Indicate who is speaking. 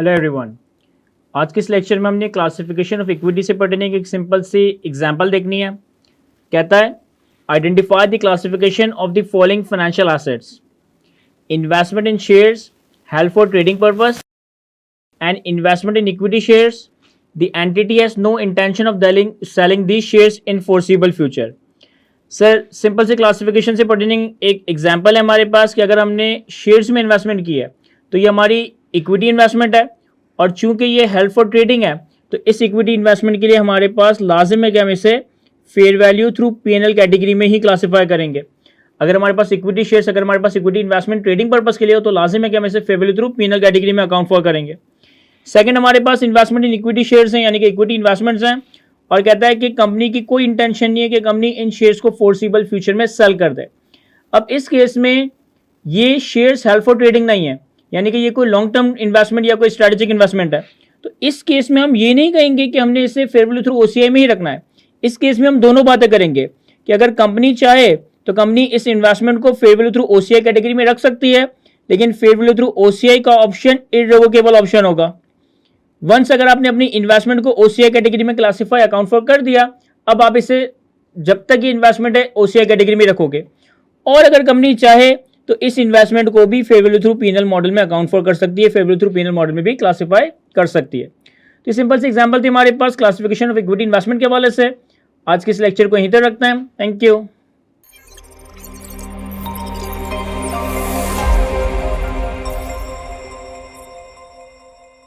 Speaker 1: Hello everyone. आज के इस लेक्चर में हमने क्लासिफिकेशन ऑफ इक्विटी से पर्टेनिंग एक सिंपल सी एग्जांपल देखनी है। कहता है identify the classification of the following financial assets, investment in shares held for trading purpose and investment in equity shares. The entity has no intention of selling these shares in foreseeable future. Sir simple से classification से pertaining एक example है हमारे पास कि अगर हमने shares में investment की है तो ये हमारी इक्विटी इन्वेस्टमेंट है, और चूंकि ये हेल्ड फॉर ट्रेडिंग है तो इस इक्विटी इन्वेस्टमेंट के लिए हमारे पास लाजिम है कि हम इसे fair value through PNL category में ही क्लासिफाई करेंगे। अगर हमारे पास इक्विटी शेयर्स, अगर हमारे पास इक्विटी इन्वेस्टमेंट ट्रेडिंग पर्पस के लिए हो तो लाजिम है कि हम इसे fair value through PNL category में अकाउंट फॉर करेंगे। सेकंड, हमारे पास इन्वेस्टमेंट इन इक्विटी शेयर्स हैं, यानी कि इक्विटी इन्वेस्टमेंट्स हैं, और कहता है कि कंपनी की कोई इंटेंशन नहीं है कि कंपनी इन शेयर्स को फोर्सिबल फ्यूचर में सेल कर दे। अब इस केस में ये शेयर्स हेल्ड फॉर ट्रेडिंग नहीं है, यानी कि ये कोई लॉन्ग टर्म इन्वेस्टमेंट या कोई स्ट्रेटेजिक इन्वेस्टमेंट है। तो इस केस में हम ये नहीं कहेंगे कि हमने इसे फेयर वैल्यू थ्रू ओसीआई में ही रखना है। इस केस में हम दोनों बातें करेंगे कि अगर कंपनी चाहे तो कंपनी इस इन्वेस्टमेंट को fair value through OCI category में रख सकती है, लेकिन फेयर वैल्यू थ्रू ओसीआई का ऑप्शन इररिवोकेबल ऑप्शन होगा। वंस अगर आपने अपनी इन्वेस्टमेंट को ओसीआई कैटेगरी में क्लासिफाई अकाउंट फॉर कर दिया, अब आप इसे जब तक ये इन्वेस्टमेंट है ओसीआई कैटेगरी में रखोगे, और अगर कंपनी चाहे तो इस इन्वेस्टमेंट को भी fair value through PNL model में अकाउंट फॉर कर सकती है, fair value through PNL model में भी क्लासिफाई कर सकती है। तो सिंपल सी एग्जांपल थी हमारे पास क्लासिफिकेशन ऑफ इक्विटी इन्वेस्टमेंट के हवाले से। आज के इस लेक्चर को यहीं तक रखते हैं। Thank you.